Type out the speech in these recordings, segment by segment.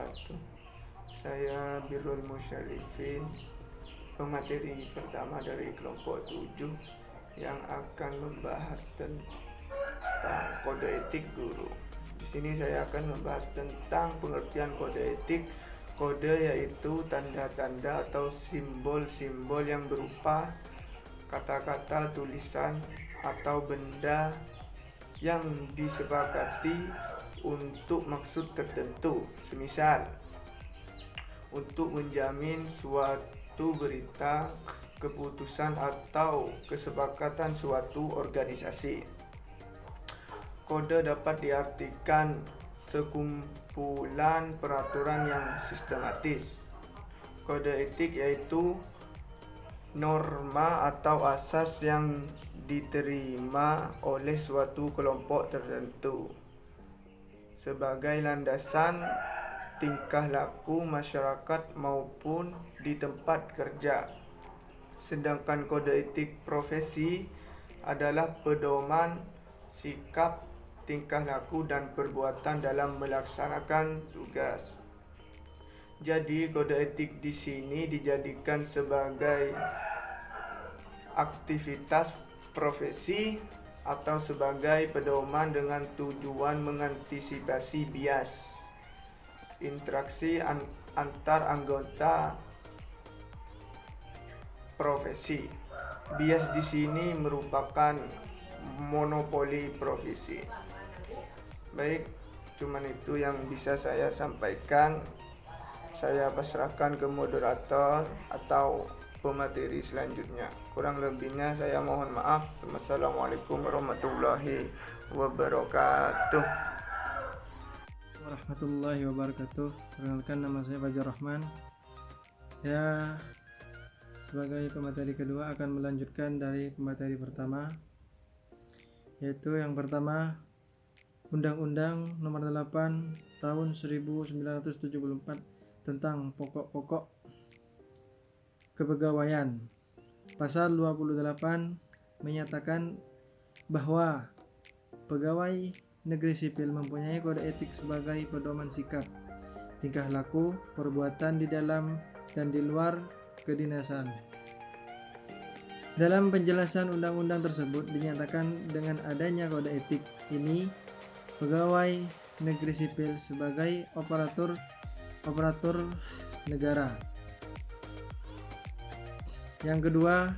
wabarakatuh. Saya Birrul Musyarifin, pemateri pertama dari kelompok 7 yang akan membahas tentang kode etik guru. Di sini saya akan membahas tentang pengertian kode etik. Kode yaitu tanda-tanda atau simbol-simbol yang berupa kata-kata, tulisan, atau benda yang disepakati untuk maksud tertentu. Semisal, untuk menjamin suatu berita, keputusan, atau kesepakatan suatu organisasi. Kode dapat diartikan sekumpulan peraturan yang sistematis. Kode etik yaitu norma atau asas yang diterima oleh suatu kelompok tertentu sebagai landasan tingkah laku masyarakat maupun di tempat kerja. Sedangkan kode etik profesi adalah pedoman sikap, tingkah laku, dan perbuatan dalam melaksanakan tugas. Jadi kode etik di sini dijadikan sebagai aktivitas profesi atau sebagai pedoman dengan tujuan mengantisipasi bias interaksi antar anggota profesi. Bias di sini merupakan monopoli profesi. Baik, cuman itu yang bisa saya sampaikan. Saya pasrahkan ke moderator atau pemateri selanjutnya. Kurang lebihnya saya mohon maaf. Wassalamualaikum warahmatullahi wabarakatuh. Warahmatullahi wabarakatuh. Perkenalkan, nama saya Fajar Rahman. Ya, sebagai pemateri kedua akan melanjutkan dari pemateri pertama, yaitu yang pertama, Undang-Undang Nomor 8 Tahun 1974 tentang pokok-pokok kepegawaian. Pasal 28 menyatakan bahwa pegawai negeri sipil mempunyai kode etik sebagai pedoman sikap, tingkah laku, perbuatan di dalam dan di luar kedinasan. Dalam penjelasan undang-undang tersebut dinyatakan dengan adanya kode etik ini, pegawai negeri sipil sebagai operator negara. Yang kedua,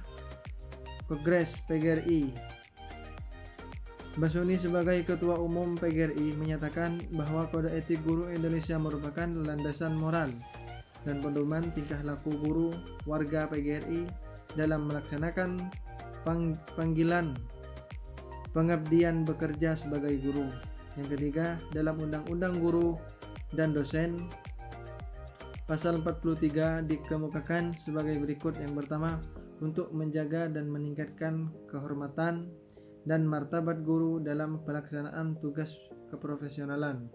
Kongres PGRI. Basuni sebagai Ketua Umum PGRI menyatakan bahwa kode etik guru Indonesia merupakan landasan moral dan pedoman tingkah laku guru warga PGRI dalam melaksanakan panggilan pengabdian bekerja sebagai guru. Yang ketiga, dalam Undang-Undang Guru dan Dosen Pasal 43 dikemukakan sebagai berikut. Yang pertama, untuk menjaga dan meningkatkan kehormatan dan martabat guru dalam pelaksanaan tugas keprofesionalan.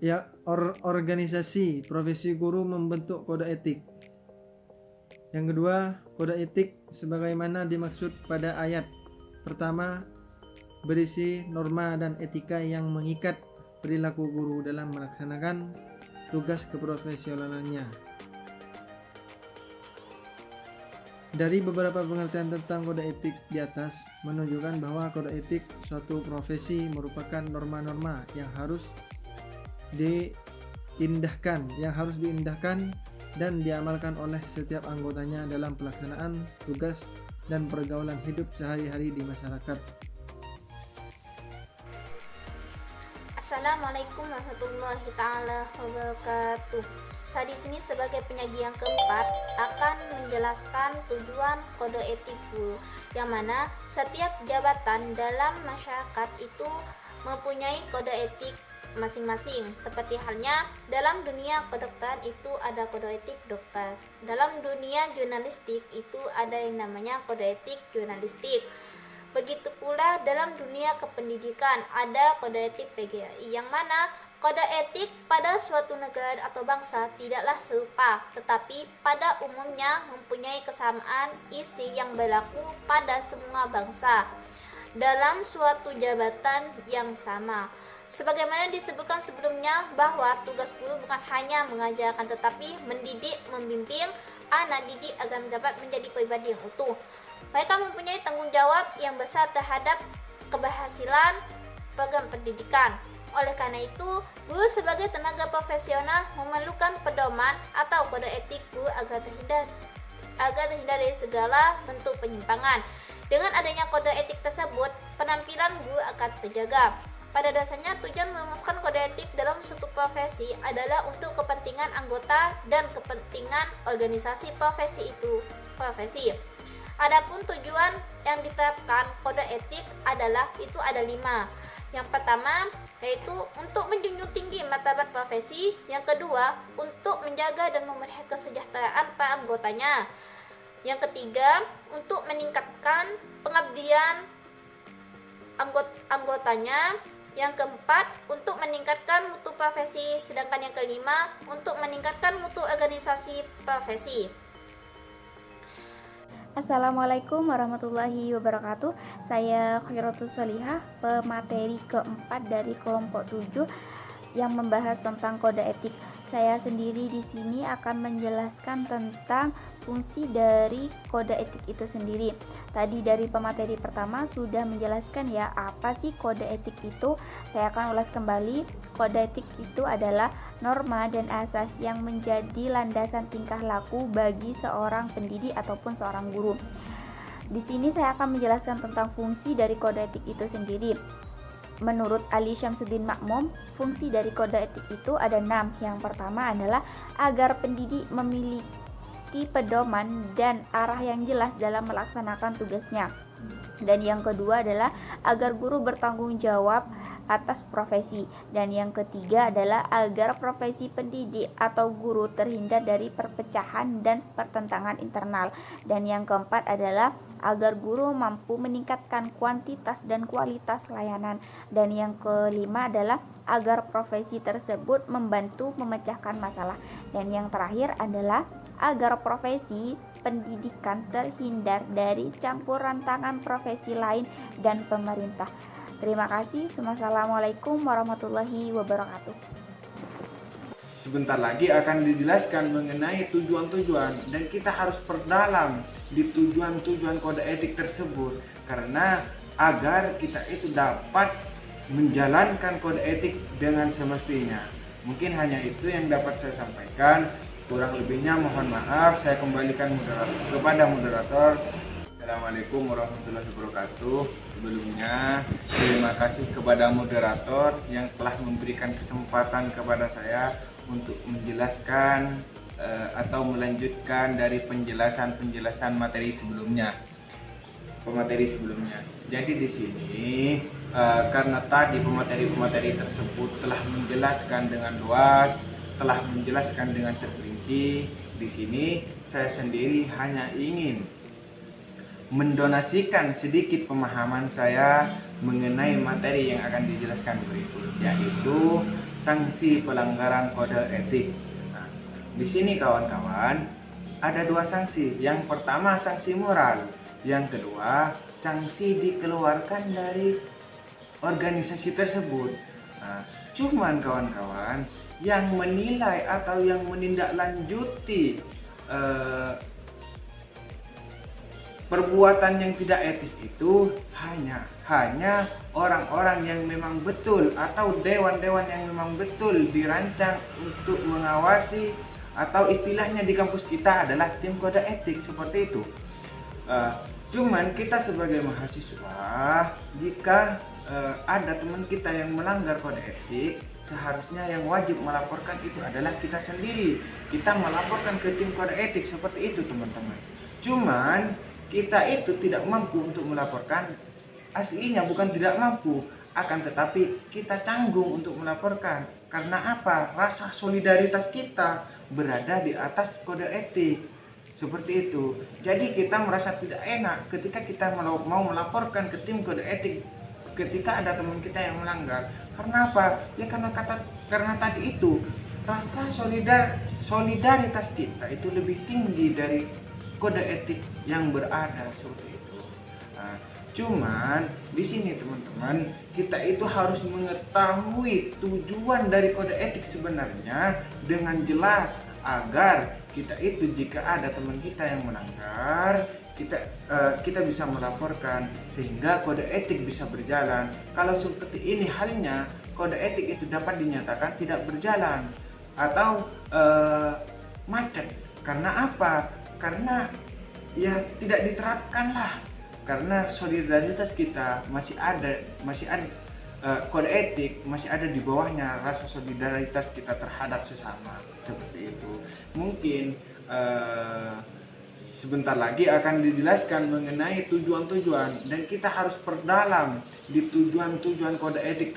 Ya, organisasi profesi guru membentuk kode etik. Yang kedua, kode etik sebagaimana dimaksud pada ayat pertama berisi norma dan etika yang mengikat perilaku guru dalam melaksanakan tugas keprofesionalannya. Dari beberapa pengertian tentang kode etik di atas menunjukkan bahwa kode etik suatu profesi merupakan norma-norma yang harus diindahkan dan diamalkan oleh setiap anggotanya dalam pelaksanaan tugas dan pergaulan hidup sehari-hari di masyarakat. Assalamualaikum warahmatullahi taala wabarakatuh. Saya di sini sebagai penyaji yang keempat akan menjelaskan tujuan kode etik guru, yang mana setiap jabatan dalam masyarakat itu mempunyai kode etik masing-masing. Seperti halnya dalam dunia kedokteran itu ada kode etik dokter. Dalam dunia jurnalistik itu ada yang namanya kode etik jurnalistik. Begitu pula dalam dunia kependidikan ada kode etik PGRI, yang mana kode etik pada suatu negara atau bangsa tidaklah serupa, tetapi pada umumnya mempunyai kesamaan isi yang berlaku pada semua bangsa dalam suatu jabatan yang sama. Sebagaimana disebutkan sebelumnya bahwa tugas guru bukan hanya mengajarkan tetapi mendidik, membimbing anak didik agar dapat menjadi pribadi yang utuh. Mereka mempunyai tanggung jawab yang besar terhadap keberhasilan program pendidikan. Oleh karena itu, guru sebagai tenaga profesional memerlukan pedoman atau kode etik guru agar terhindar dari segala bentuk penyimpangan. Dengan adanya kode etik tersebut, penampilan guru akan terjaga. Pada dasarnya, tujuan merumuskan kode etik dalam suatu profesi adalah untuk kepentingan anggota dan kepentingan organisasi profesi. Adapun tujuan yang diterapkan kode etik ada 5. Yang pertama yaitu untuk menjunjung tinggi martabat profesi. Yang kedua, untuk menjaga dan memelihara kesejahteraan para anggotanya. Yang ketiga, untuk meningkatkan pengabdian anggotanya. Yang keempat, untuk meningkatkan mutu profesi. Sedangkan yang kelima, untuk meningkatkan mutu organisasi profesi. Assalamualaikum warahmatullahi wabarakatuh. Saya Khairatus Sholihah, pemateri keempat dari kelompok 7 yang membahas tentang kode etik. Saya sendiri di sini akan menjelaskan tentang fungsi dari kode etik itu sendiri. Tadi dari pemateri pertama sudah menjelaskan ya apa sih kode etik itu. Saya akan ulas kembali. Kode etik itu adalah norma dan asas yang menjadi landasan tingkah laku bagi seorang pendidik ataupun seorang guru. Di sini saya akan menjelaskan tentang fungsi dari kode etik itu sendiri. Menurut Ali Syamsuddin Makmum, fungsi dari kode etik itu ada 6. Yang pertama adalah agar pendidik memiliki pedoman dan arah yang jelas dalam melaksanakan tugasnya. Dan yang kedua adalah agar guru bertanggung jawab atas profesi. Dan yang ketiga adalah agar profesi pendidik atau guru terhindar dari perpecahan dan pertentangan internal. Dan yang keempat adalah agar guru mampu meningkatkan kuantitas dan kualitas layanan. Dan yang kelima adalah agar profesi tersebut membantu memecahkan masalah. Dan yang terakhir adalah agar profesi pendidikan terhindar dari campuran tangan profesi lain dan pemerintah. Terima kasih. Wassalamualaikum warahmatullahi wabarakatuh. Sebentar lagi akan dijelaskan mengenai tujuan-tujuan dan kita harus perdalam di tujuan-tujuan kode etik tersebut karena agar kita itu dapat menjalankan kode etik dengan semestinya. Mungkin hanya itu yang dapat saya sampaikan. Kurang lebihnya mohon maaf. Saya kembalikan kepada moderator. Assalamualaikum warahmatullahi wabarakatuh. Sebelumnya terima kasih kepada moderator yang telah memberikan kesempatan kepada saya untuk menjelaskan atau melanjutkan dari penjelasan materi sebelumnya. Jadi di sini karena tadi pemateri tersebut telah menjelaskan dengan luas, telah menjelaskan dengan terperinci, di sini saya sendiri hanya ingin mendonasikan sedikit pemahaman saya mengenai materi yang akan dijelaskan berikut, yaitu sanksi pelanggaran kode etik. Nah, di sini kawan-kawan ada 2 sanksi. Yang pertama sanksi moral, yang kedua sanksi dikeluarkan dari organisasi tersebut. Nah, cuman kawan-kawan yang menilai atau yang menindaklanjuti perbuatan yang tidak etis itu hanya orang-orang yang memang betul atau dewan-dewan yang memang betul dirancang untuk mengawasi, atau istilahnya di kampus kita adalah tim kode etik seperti itu. Cuman kita sebagai mahasiswa, jika ada teman kita yang melanggar kode etik, seharusnya yang wajib melaporkan itu adalah kita sendiri. Kita melaporkan ke tim kode etik seperti itu teman-teman. Cuman kita itu tidak mampu untuk melaporkan. Aslinya bukan tidak mampu, akan tetapi kita canggung untuk melaporkan. Karena apa? Rasa solidaritas kita berada di atas kode etik. Seperti itu. Jadi kita merasa tidak enak ketika kita mau melaporkan ke tim kode etik ketika ada teman kita yang melanggar. Karena apa? Ya karena tadi itu rasa solidaritas kita itu lebih tinggi dari kode etik yang berada seperti itu. Nah, Cuman di sini teman-teman, kita itu harus mengetahui tujuan dari kode etik sebenarnya dengan jelas, agar kita itu jika ada teman kita yang melanggar, kita bisa melaporkan sehingga kode etik bisa berjalan. Kalau seperti ini halnya, kode etik itu dapat dinyatakan tidak berjalan atau macet. Karena apa? Karena ya tidak diterapkan lah. Karena solidaritas kita masih ada kode etik masih ada di bawahnya rasa solidaritas kita terhadap sesama, seperti itu. Mungkin sebentar lagi akan dijelaskan mengenai tujuan-tujuan, dan kita harus perdalam di tujuan-tujuan kode etik